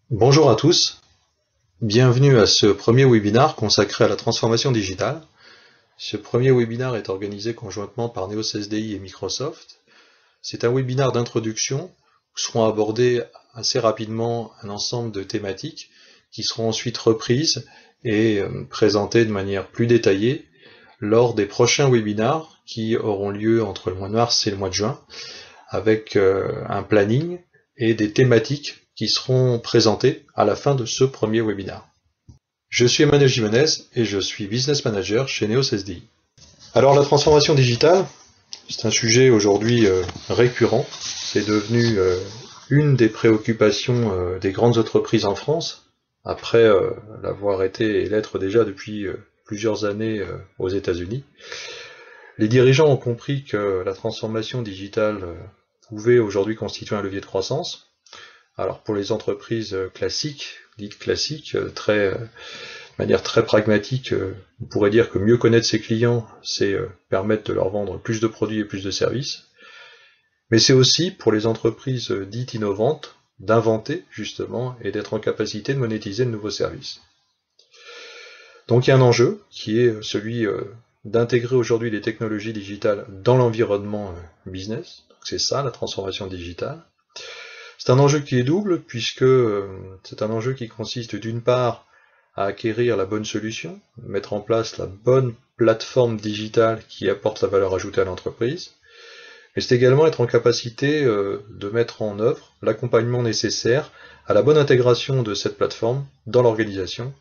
Bonjour à tous, bienvenue à ce premier webinaire consacré à la transformation digitale. Ce premier webinaire est organisé conjointement par Neos SDI et Microsoft. C'est un webinaire d'introduction où seront abordés assez rapidement un ensemble de thématiques qui seront ensuite reprises et présentées de manière plus détaillée lors des prochains webinaires qui auront lieu entre le mois de mars et le mois de juin, avec un planning et des thématiques qui seront présentées à la fin de ce premier webinaire. Je suis Emmanuel Jimenez et je suis Business Manager chez Neos SDI. Alors la transformation digitale, c'est un sujet aujourd'hui récurrent. C'est devenu une des préoccupations des grandes entreprises en France, après l'avoir été et l'être déjà depuis plusieurs années aux États-Unis. Les dirigeants ont compris que la transformation digitale pouvait aujourd'hui constituer un levier de croissance. Alors pour les entreprises classiques, dites classiques, de manière très pragmatique, on pourrait dire que mieux connaître ses clients, c'est permettre de leur vendre plus de produits et plus de services. Mais c'est aussi pour les entreprises dites innovantes d'inventer justement et d'être en capacité de monétiser de nouveaux services. Donc il y a un enjeu qui est celui d'intégrer aujourd'hui les technologies digitales dans l'environnement business. C'est ça la transformation digitale. C'est un enjeu qui est double puisque c'est un enjeu qui consiste d'une part à acquérir la bonne solution, mettre en place la bonne plateforme digitale qui apporte la valeur ajoutée à l'entreprise, mais c'est également être en capacité de mettre en œuvre l'accompagnement nécessaire à la bonne intégration de cette plateforme dans l'organisation,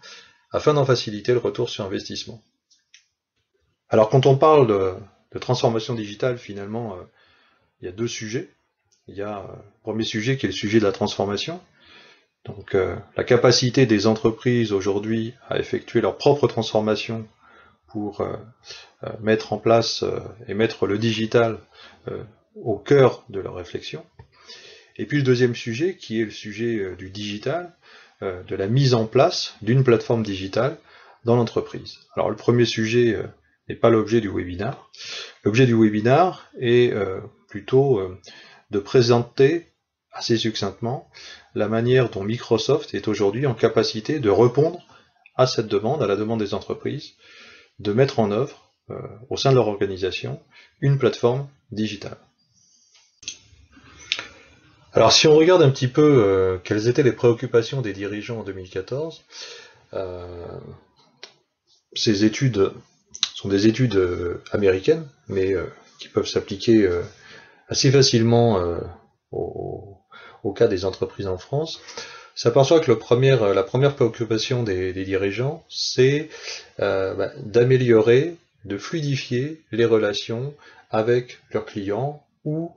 afin d'en faciliter le retour sur investissement. Alors quand on parle de transformation digitale, finalement, il y a deux sujets. Il y a le premier sujet qui est le sujet de la transformation. Donc la capacité des entreprises aujourd'hui à effectuer leur propre transformation pour mettre en place et mettre le digital au cœur de leur réflexion. Et puis le deuxième sujet qui est le sujet du digital, de la mise en place d'une plateforme digitale dans l'entreprise. Alors le premier sujet n'est pas l'objet du webinaire. L'objet du webinaire est plutôt de présenter assez succinctement la manière dont Microsoft est aujourd'hui en capacité de répondre à cette demande, à la demande des entreprises, de mettre en œuvre, au sein de leur organisation, une plateforme digitale. Alors si on regarde un petit peu quelles étaient les préoccupations des dirigeants en 2014, ces études sont des études américaines, mais qui peuvent s'appliquer assez facilement au cas des entreprises en France, s'aperçoit que la première préoccupation des dirigeants, c'est d'améliorer, de fluidifier les relations avec leurs clients ou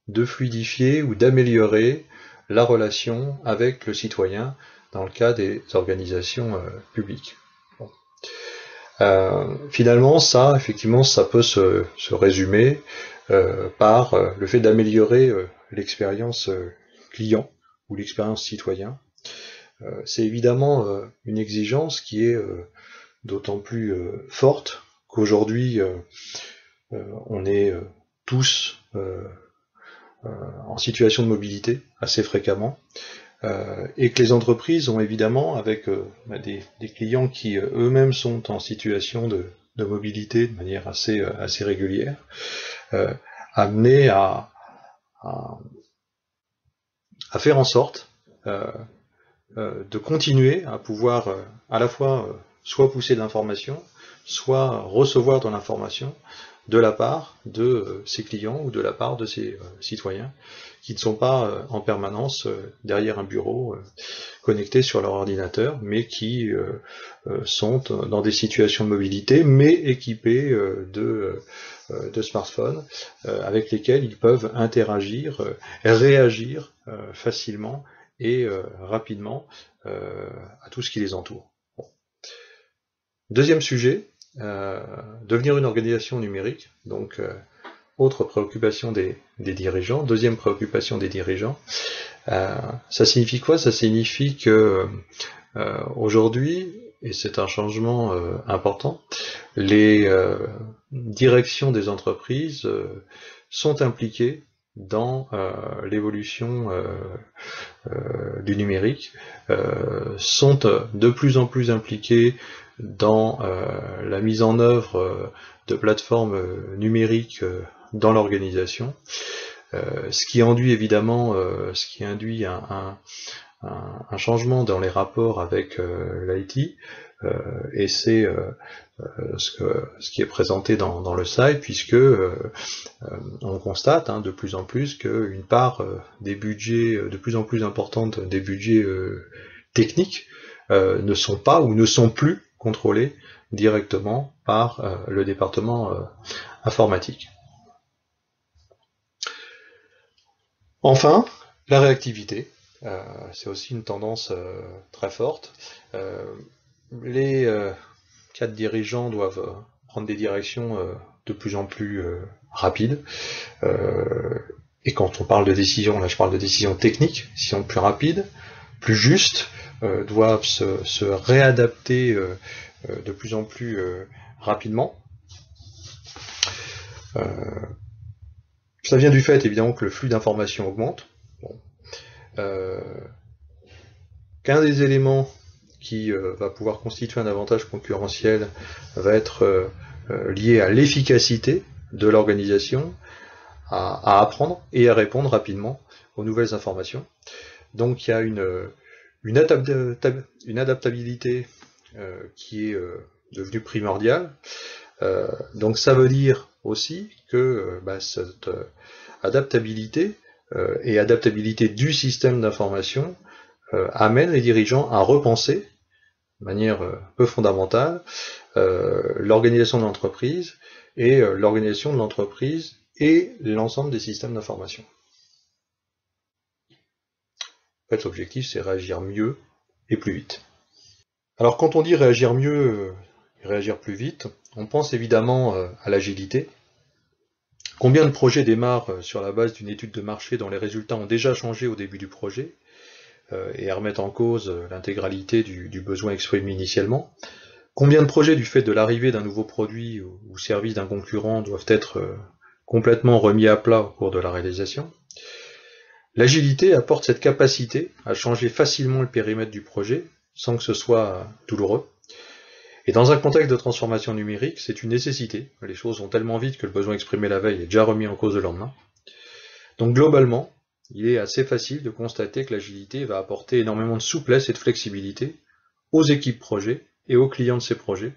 de fluidifier ou d'améliorer la relation avec le citoyen dans le cas des organisations publiques. Bon. Finalement, ça, effectivement, ça peut se résumer par le fait d'améliorer l'expérience client ou l'expérience citoyen. C'est évidemment une exigence qui est d'autant plus forte qu'aujourd'hui on est tous en situation de mobilité assez fréquemment et que les entreprises ont évidemment avec des clients qui eux-mêmes sont en situation de mobilité de manière assez régulière, amenés à faire en sorte de continuer à pouvoir à la fois soit pousser de l'information, soit recevoir de l'information de la part de ses clients ou de la part de ses citoyens qui ne sont pas en permanence derrière un bureau connectés sur leur ordinateur, mais qui sont dans des situations de mobilité, mais équipés de smartphones avec lesquels ils peuvent interagir, réagir facilement et rapidement à tout ce qui les entoure. Bon. Deuxième sujet, devenir une organisation numérique, donc autre préoccupation des dirigeants. Deuxième préoccupation des dirigeants, ça signifie quoi? Ça signifie que aujourd'hui, et c'est un changement important, les directions des entreprises sont impliquées dans l'évolution du numérique, sont de plus en plus impliqués dans la mise en œuvre de plateformes numériques dans l'organisation, ce qui induit évidemment un changement dans les rapports avec l'IT, et c'est ce qui est présenté dans le site, puisque on constate de plus en plus qu'une part des budgets, de plus en plus importante des budgets techniques, ne sont pas ou ne sont plus contrôlés directement par le département informatique. Enfin, la réactivité, c'est aussi une tendance très forte. Les cadres dirigeants doivent prendre des directions de plus en plus rapides. Et quand on parle de décision, là je parle de décisions techniques, décisions plus rapides, plus justes, doivent se réadapter de plus en plus rapidement. Ça vient du fait évidemment que le flux d'informations augmente. Bon. Qu'un des éléments qui va pouvoir constituer un avantage concurrentiel va être lié à l'efficacité de l'organisation, à apprendre et à répondre rapidement aux nouvelles informations. Donc il y a une adaptabilité qui est devenue primordiale. Donc ça veut dire aussi que cette adaptabilité et adaptabilité du système d'information amène les dirigeants à repenser de manière peu fondamentale l'organisation de l'entreprise et l'organisation de l'entreprise et l'ensemble des systèmes d'information. En fait, l'objectif, c'est réagir mieux et plus vite. Alors, quand on dit réagir mieux et réagir plus vite, on pense évidemment à l'agilité. Combien de projets démarrent sur la base d'une étude de marché dont les résultats ont déjà changé au début du projet et remettent en cause l'intégralité du besoin exprimé initialement? Combien de projets, du fait de l'arrivée d'un nouveau produit ou service d'un concurrent, doivent être complètement remis à plat au cours de la réalisation? L'agilité apporte cette capacité à changer facilement le périmètre du projet, sans que ce soit douloureux. Et dans un contexte de transformation numérique, c'est une nécessité. Les choses vont tellement vite que le besoin exprimé la veille est déjà remis en cause le lendemain. Donc globalement, il est assez facile de constater que l'agilité va apporter énormément de souplesse et de flexibilité aux équipes projets et aux clients de ces projets,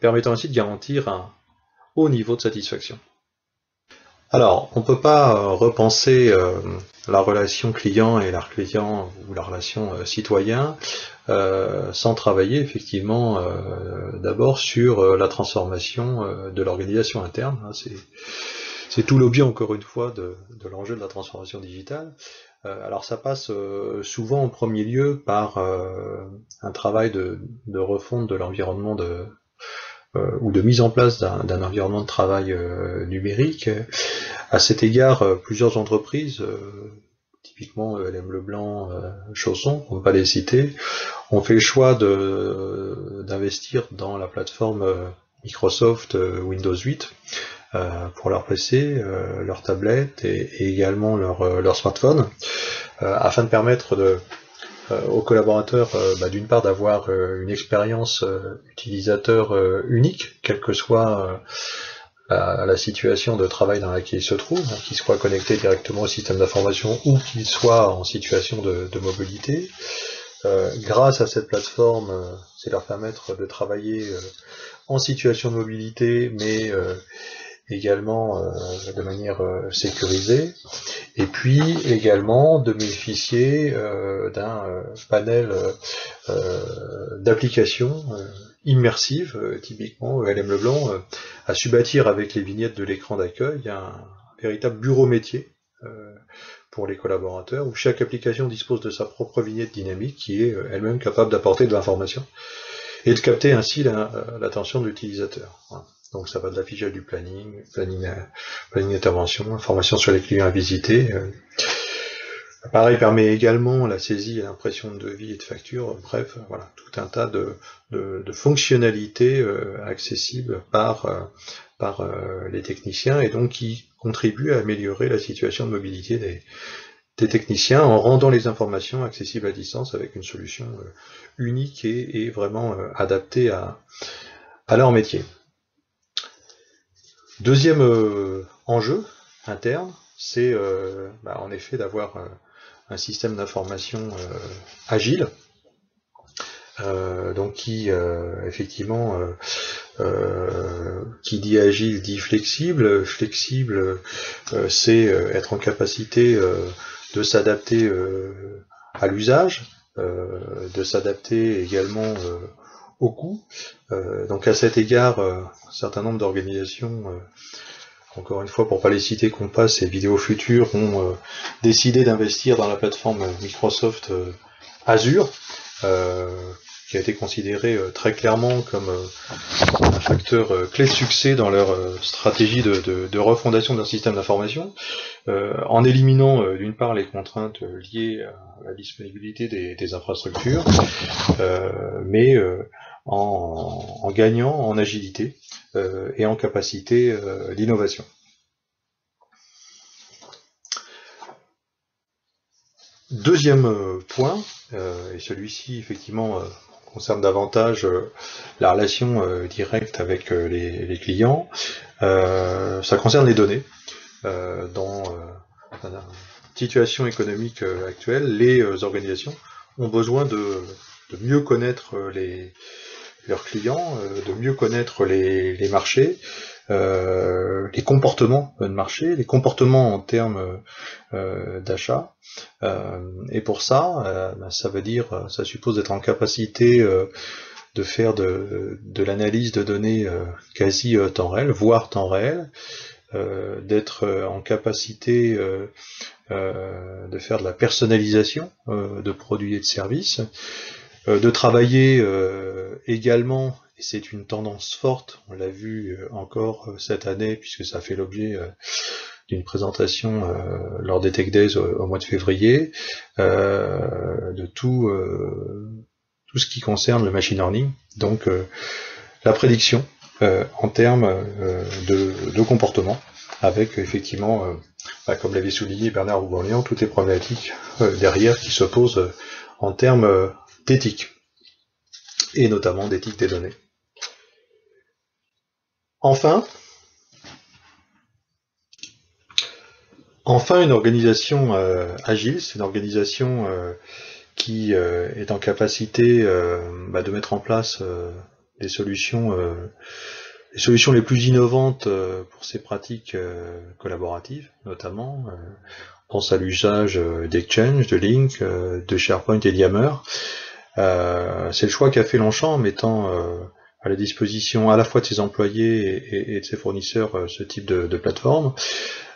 permettant ainsi de garantir un haut niveau de satisfaction. Alors, on ne peut pas repenser la relation client et la relation citoyen sans travailler effectivement d'abord sur la transformation de l'organisation interne. C'est tout l'objet, encore une fois, de l'enjeu de la transformation digitale. Alors ça passe souvent en premier lieu par un travail de refonte de l'environnement ou de mise en place d'un environnement de travail numérique. À cet égard, plusieurs entreprises, typiquement LM Leblanc, Chausson, pour ne pas les citer, ont fait le choix d'investir dans la plateforme Microsoft Windows 8 pour leur PC, leur tablette et également leur smartphone, afin de permettre aux collaborateurs d'une part d'avoir une expérience utilisateur unique, quelle que soit la situation de travail dans laquelle ils se trouvent, qu'ils soient connectés directement au système d'information ou qu'ils soient en situation de mobilité. Grâce à cette plateforme, c'est leur permettre de travailler en situation de mobilité, mais également de manière sécurisée, et puis également de bénéficier d'un panel d'applications immersives. Typiquement, LM Leblanc a su bâtir avec les vignettes de l'écran d'accueil un véritable bureau métier pour les collaborateurs, où chaque application dispose de sa propre vignette dynamique qui est elle-même capable d'apporter de l'information et de capter ainsi l'attention de l'utilisateur. Voilà. Donc ça va de l'affichage du planning d'intervention, information sur les clients à visiter. L'appareil permet également la saisie et l'impression de devis et de factures. Bref, voilà, tout un tas de fonctionnalités accessibles par les techniciens et donc qui contribue à améliorer la situation de mobilité des techniciens en rendant les informations accessibles à distance avec une solution unique et vraiment adaptée à leur métier. Deuxième enjeu interne, c'est en effet d'avoir un système d'information agile, donc qui effectivement qui dit agile dit flexible. Flexible, c'est être en capacité de s'adapter à l'usage, de s'adapter également au coût. Donc à cet égard, un certain nombre d'organisations, encore une fois pour pas les citer, Compass et Vidéo Future, ont décidé d'investir dans la plateforme Microsoft Azure, qui a été considéré très clairement comme un facteur clé de succès dans leur stratégie de refondation de leur système d'information, en éliminant d'une part les contraintes liées à la disponibilité des infrastructures, mais en gagnant en agilité et en capacité d'innovation. Deuxième point, et celui-ci effectivement concerne davantage la relation directe avec les clients, ça concerne les données. Dans la situation économique actuelle, les organisations ont besoin de mieux connaître leurs clients, de mieux connaître les marchés, les comportements de marché, les comportements en termes d'achat. Et pour ça, ça veut dire, ça suppose d'être en capacité de faire de l'analyse de données quasi temps réel, voire temps réel, d'être en capacité de faire de la personnalisation de produits et de services, de travailler également, et c'est une tendance forte, on l'a vu encore cette année puisque ça fait l'objet d'une présentation lors des Tech Days au mois de février, de tout ce qui concerne le machine learning, donc la prédiction en termes de comportement, avec effectivement, comme l'avait souligné Bernard Houban-Lyon, toutes les problématiques derrière qui se posent en termes d'éthique, et notamment d'éthique des données. Enfin, une organisation agile, c'est une organisation qui est en capacité de mettre en place des solutions les plus innovantes pour ces pratiques collaboratives, notamment. On pense à l'usage d'Exchange, de Link, de SharePoint et d'Yammer. C'est le choix qu'a fait Longchamp en mettant à la disposition à la fois de ses employés et de ses fournisseurs ce type de plateforme.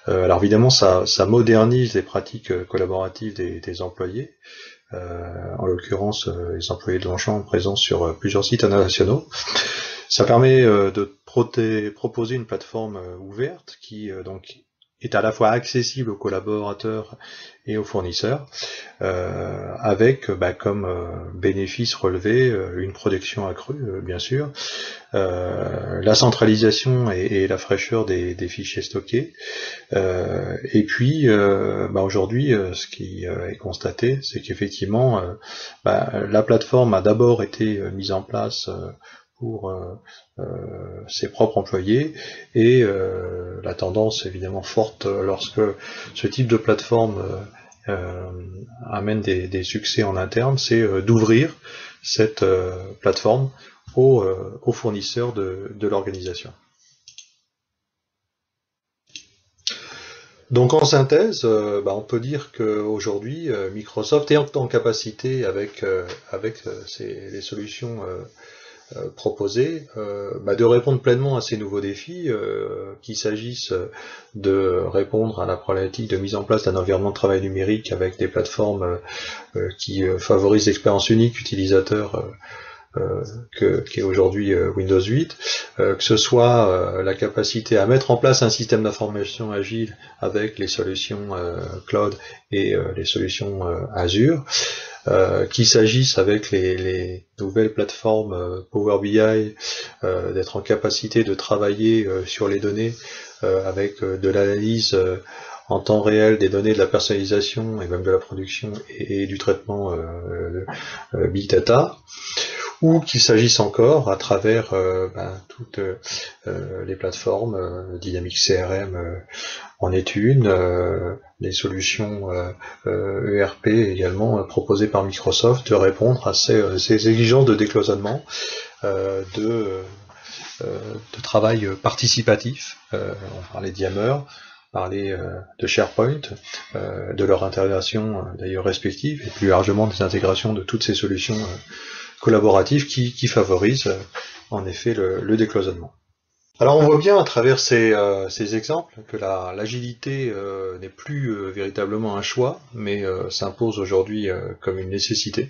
Alors évidemment, ça modernise les pratiques collaboratives des employés, en l'occurrence les employés de Longchamp présents sur plusieurs sites internationaux. Ça permet de proposer une plateforme ouverte qui donc est à la fois accessible aux collaborateurs et aux fournisseurs, avec comme bénéfice relevé une protection accrue, bien sûr, la centralisation et la fraîcheur des fichiers stockés, et puis aujourd'hui ce qui est constaté, c'est qu'effectivement la plateforme a d'abord été mise en place pour ses propres employés, et la tendance évidemment forte lorsque ce type de plateforme amène des succès en interne, c'est d'ouvrir cette plateforme aux fournisseurs de l'organisation. Donc en synthèse, on peut dire qu'aujourd'hui Microsoft est en capacité avec les solutions proposées de répondre pleinement à ces nouveaux défis, qu'il s'agisse de répondre à la problématique de mise en place d'un environnement de travail numérique avec des plateformes qui favorisent l'expérience unique utilisateur qui est aujourd'hui Windows 8, que ce soit la capacité à mettre en place un système d'information agile avec les solutions cloud et les solutions Azure, qu'il s'agisse avec les nouvelles plateformes Power BI, d'être en capacité de travailler sur les données avec de l'analyse en temps réel des données, de la personnalisation et même de la production et du traitement Big Data, ou qu'il s'agisse encore à travers toutes les plateformes, Dynamics CRM en est une, les solutions ERP également proposées par Microsoft, de répondre à ces exigences de décloisonnement, de travail participatif. On parlait d'Yammer, parler de SharePoint, de leur intégration d'ailleurs respective, et plus largement des intégrations de toutes ces solutions collaboratives qui favorisent en effet le décloisonnement. Alors on voit bien à travers ces exemples que l'agilité n'est plus véritablement un choix, mais s'impose aujourd'hui comme une nécessité.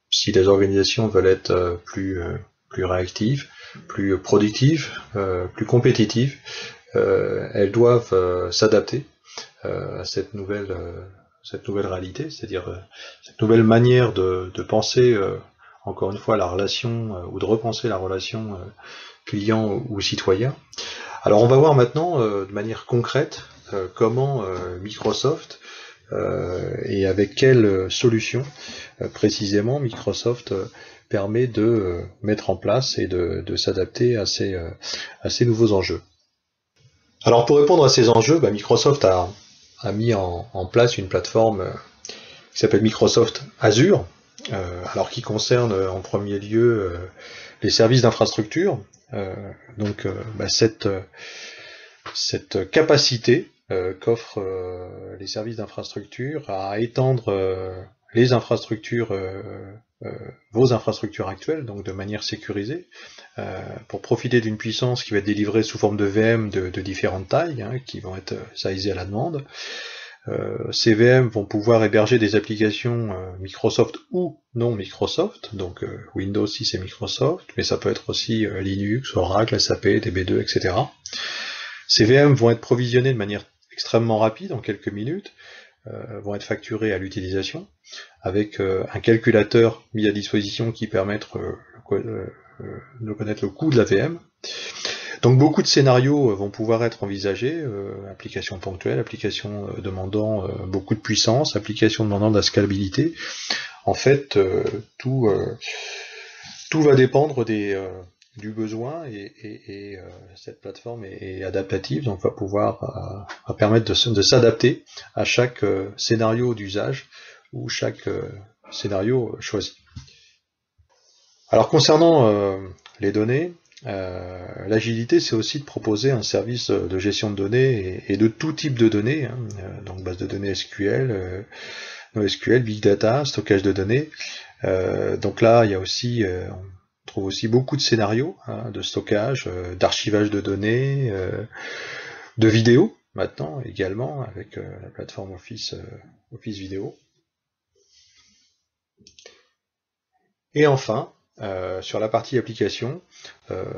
Si les organisations veulent être plus réactives, plus productives, plus compétitives, elles doivent s'adapter à cette nouvelle réalité, c'est-à-dire cette nouvelle manière de penser, encore une fois, la relation, ou de repenser la relation client ou citoyen. Alors on va voir maintenant de manière concrète comment Microsoft et avec quelles solutions précisément Microsoft permet de mettre en place et de s'adapter à ces nouveaux enjeux. Alors pour répondre à ces enjeux, Microsoft a mis en place une plateforme qui s'appelle Microsoft Azure, alors qui concerne en premier lieu les services d'infrastructure. Donc cette capacité qu'offrent les services d'infrastructure à étendre les infrastructures, vos infrastructures actuelles, donc de manière sécurisée, pour profiter d'une puissance qui va être délivrée sous forme de VM de différentes tailles, qui vont être sizées à la demande. Ces VM vont pouvoir héberger des applications Microsoft ou non Microsoft, donc Windows si c'est Microsoft, mais ça peut être aussi Linux, Oracle, SAP, DB2, etc. Ces VM vont être provisionnées de manière extrêmement rapide, en quelques minutes, vont être facturées à l'utilisation, avec un calculateur mis à disposition qui permet de connaître le coût de la VM. Donc beaucoup de scénarios vont pouvoir être envisagés, applications ponctuelles, applications demandant beaucoup de puissance, applications demandant de la scalabilité. En fait, tout va dépendre du besoin et cette plateforme est adaptative, donc va pouvoir permettre de s'adapter à chaque scénario d'usage ou chaque scénario choisi. Alors concernant les données, l'agilité, c'est aussi de proposer un service de gestion de données et de tout type de données, donc base de données SQL, NoSQL, Big Data, stockage de données. Donc là, il y a aussi, on trouve aussi beaucoup de scénarios de stockage, d'archivage de données, de vidéos maintenant également avec la plateforme Office Vidéo. Et enfin, sur la partie application,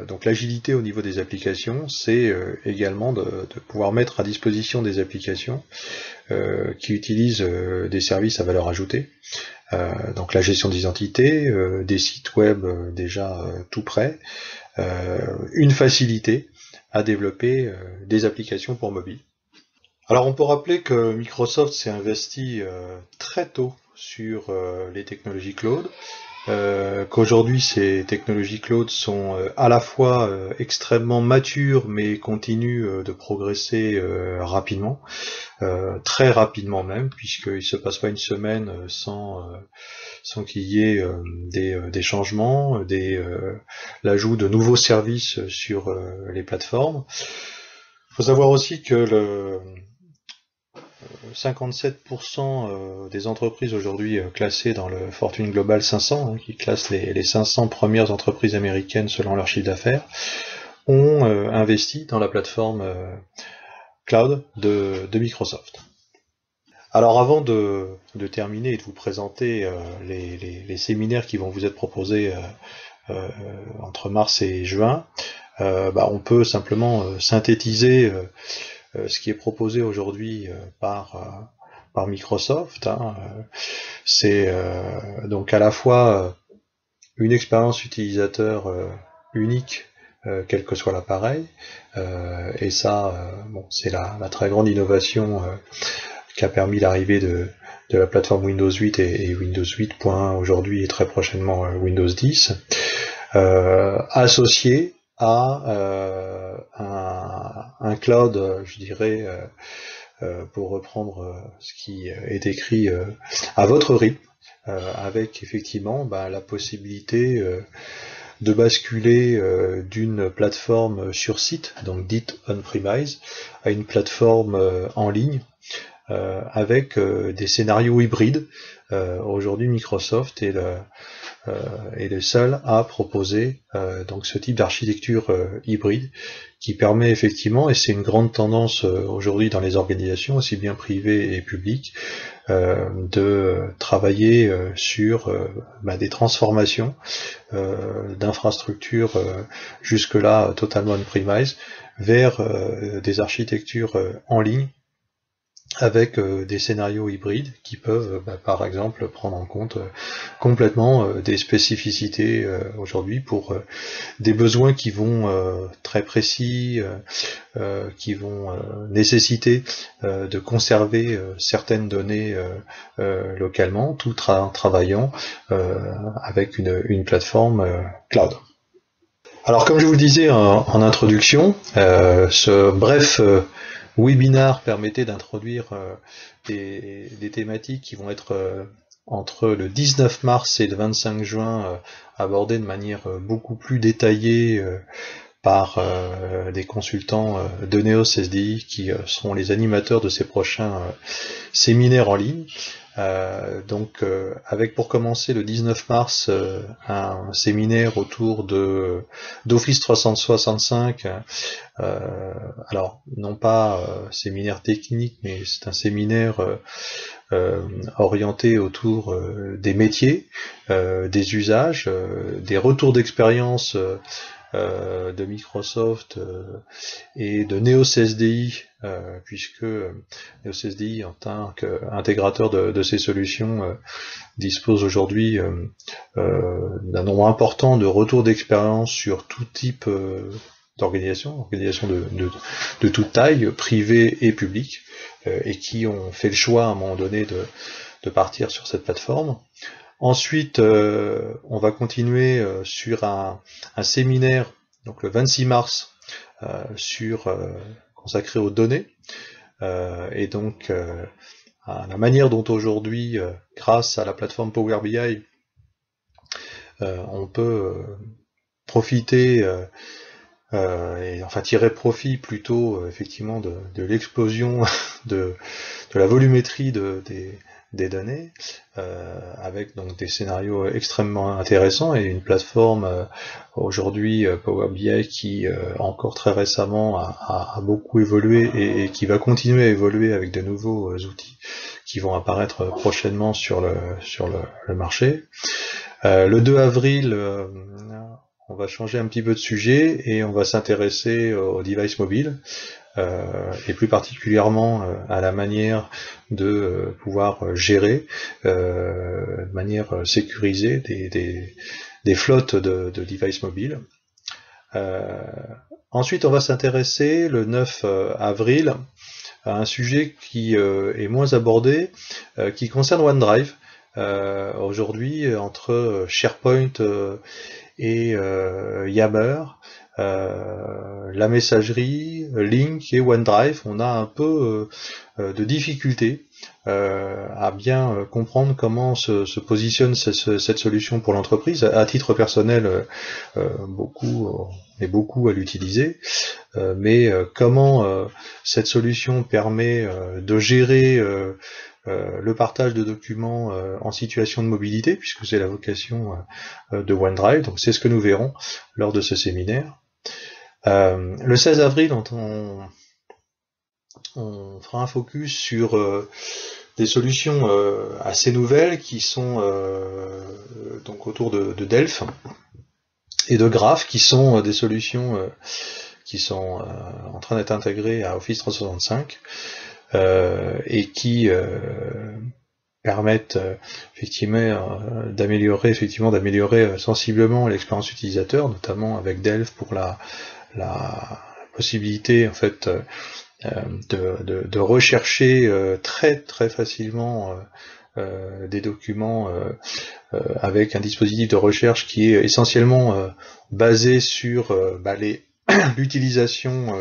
donc l'agilité au niveau des applications, c'est également de pouvoir mettre à disposition des applications qui utilisent des services à valeur ajoutée, donc la gestion des identités, des sites web déjà tout prêts, une facilité à développer des applications pour mobile. Alors on peut rappeler que Microsoft s'est investi très tôt sur les technologies cloud, qu'aujourd'hui ces technologies cloud sont à la fois extrêmement matures mais continuent de progresser rapidement, très rapidement même, puisqu'il ne se passe pas une semaine sans qu'il y ait des changements, l'ajout de nouveaux services sur les plateformes. Il faut savoir aussi que 57% des entreprises aujourd'hui classées dans le Fortune Global 500, qui classe les 500 premières entreprises américaines selon leur chiffre d'affaires, ont investi dans la plateforme cloud de Microsoft. Alors avant de terminer et de vous présenter les séminaires qui vont vous être proposés entre mars et juin, on peut simplement synthétiser ce qui est proposé aujourd'hui par par Microsoft. C'est donc à la fois une expérience utilisateur unique, quel que soit l'appareil, et ça, bon, c'est la très grande innovation qui a permis l'arrivée de la plateforme Windows 8 et Windows 8.1 aujourd'hui et très prochainement Windows 10, associé à un cloud, je dirais, pour reprendre ce qui est écrit à votre rythme, avec effectivement la possibilité de basculer d'une plateforme sur site, donc dite on-premise, à une plateforme en ligne, avec des scénarios hybrides. Aujourd'hui, Microsoft est le seul à proposer donc ce type d'architecture hybride qui permet effectivement, et c'est une grande tendance aujourd'hui dans les organisations, aussi bien privées et publiques, de travailler sur des transformations d'infrastructures jusque-là totalement on-premise vers des architectures en ligne, avec des scénarios hybrides qui peuvent par exemple prendre en compte complètement des spécificités aujourd'hui pour des besoins qui vont très précis, qui vont nécessiter de conserver certaines données localement, tout travaillant avec une plateforme cloud. Alors comme je vous le disais en introduction, ce bref webinar permettait d'introduire des thématiques qui vont être entre le 19 mars et le 25 juin abordées de manière beaucoup plus détaillée par des consultants de Neos SDI qui seront les animateurs de ces prochains séminaires en ligne. Donc avec pour commencer le 19 mars un séminaire autour d'Office 365, alors non pas séminaire technique, mais c'est un séminaire orienté autour des métiers, des usages, des retours d'expérience de Microsoft et de Neos SDI, puisque Neos SDI en tant qu'intégrateur de ces solutions dispose aujourd'hui d'un nombre important de retours d'expérience sur tout type d'organisation de toute taille, privée et publique, et qui ont fait le choix à un moment donné de partir sur cette plateforme. Ensuite, on va continuer sur un séminaire, donc le 26 mars, consacré aux données, et donc à la manière dont aujourd'hui, grâce à la plateforme Power BI, on peut profiter et enfin tirer profit plutôt effectivement de l'explosion de la volumétrie des données, avec donc des scénarios extrêmement intéressants et une plateforme aujourd'hui Power BI qui encore très récemment a beaucoup évolué et qui va continuer à évoluer avec de nouveaux outils qui vont apparaître prochainement sur le marché. Le 2 avril, on va changer un petit peu de sujet et on va s'intéresser aux devices mobiles, et plus particulièrement à la manière de pouvoir gérer de manière sécurisée des flottes de devices mobiles. Ensuite, on va s'intéresser le 9 avril à un sujet qui est moins abordé, qui concerne OneDrive. Aujourd'hui, entre SharePoint et Yammer, la messagerie, Lync et OneDrive, on a un peu de difficulté à bien comprendre comment se positionne cette solution pour l'entreprise. À titre personnel, beaucoup à l'utiliser, mais comment cette solution permet de gérer le partage de documents en situation de mobilité, puisque c'est la vocation de OneDrive, donc c'est ce que nous verrons lors de ce séminaire. Le 16 avril, on fera un focus sur des solutions assez nouvelles qui sont donc autour de Delph et de Graph, qui sont des solutions qui sont en train d'être intégrées à Office 365. et qui permettent d'améliorer sensiblement l'expérience utilisateur, notamment avec Delph pour la possibilité en fait de rechercher très facilement des documents avec un dispositif de recherche qui est essentiellement basé sur l'utilisation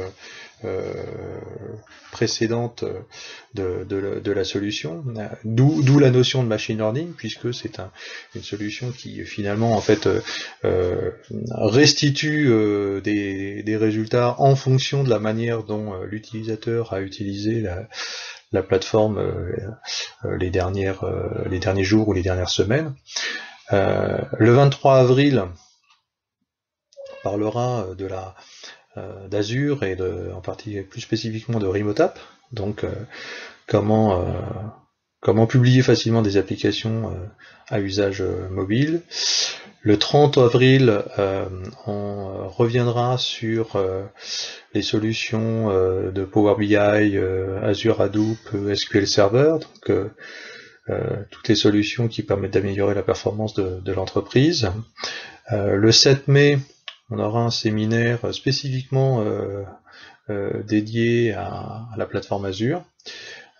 précédente de la solution, d'où la notion de machine learning, puisque c'est une solution qui finalement en fait restitue des résultats en fonction de la manière dont l'utilisateur a utilisé la plateforme les derniers jours ou les dernières semaines. Le 23 avril, on parlera d'Azure et en particulier plus spécifiquement de RemoteApp, donc comment publier facilement des applications à usage mobile. Le 30 avril, on reviendra sur les solutions de Power BI, Azure Hadoop, SQL Server, donc toutes les solutions qui permettent d'améliorer la performance de l'entreprise. Le 7 mai, on aura un séminaire spécifiquement dédié à la plateforme Azure.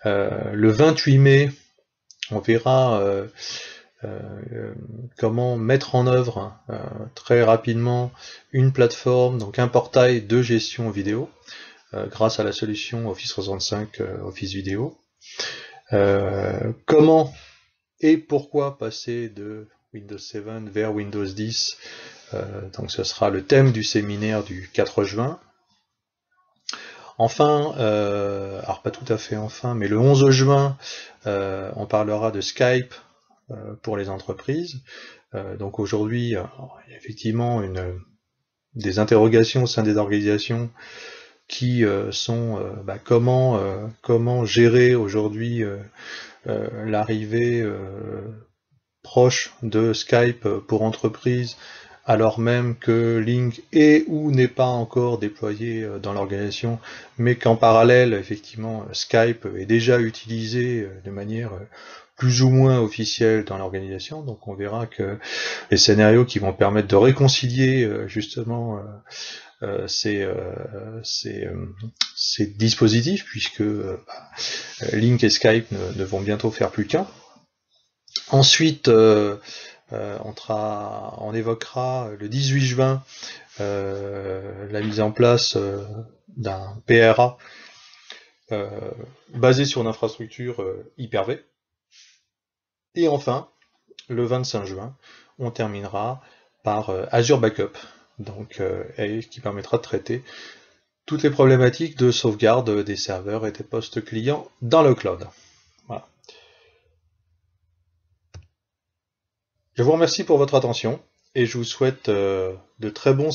Le 28 mai, on verra comment mettre en œuvre très rapidement une plateforme, donc un portail de gestion vidéo, grâce à la solution Office 365 Office Vidéo. Comment et pourquoi passer de Windows 7 vers Windows 10, donc ce sera le thème du séminaire du 4 juin. Enfin, alors pas tout à fait enfin, mais le 11 juin, on parlera de Skype pour les entreprises. Donc aujourd'hui, il y a effectivement des interrogations au sein des organisations qui sont comment gérer aujourd'hui l'arrivée proche de Skype pour entreprise, alors même que Lync est ou n'est pas encore déployé dans l'organisation, mais qu'en parallèle, effectivement, Skype est déjà utilisé de manière plus ou moins officielle dans l'organisation. Donc on verra que les scénarios qui vont permettre de réconcilier justement ces dispositifs, puisque Lync et Skype ne vont bientôt faire plus qu'un. Ensuite, on évoquera le 18 juin la mise en place d'un PRA basé sur une infrastructure Hyper-V. Et enfin, le 25 juin, on terminera par Azure Backup, donc qui permettra de traiter toutes les problématiques de sauvegarde des serveurs et des postes clients dans le cloud. Voilà. Je vous remercie pour votre attention et je vous souhaite de très bons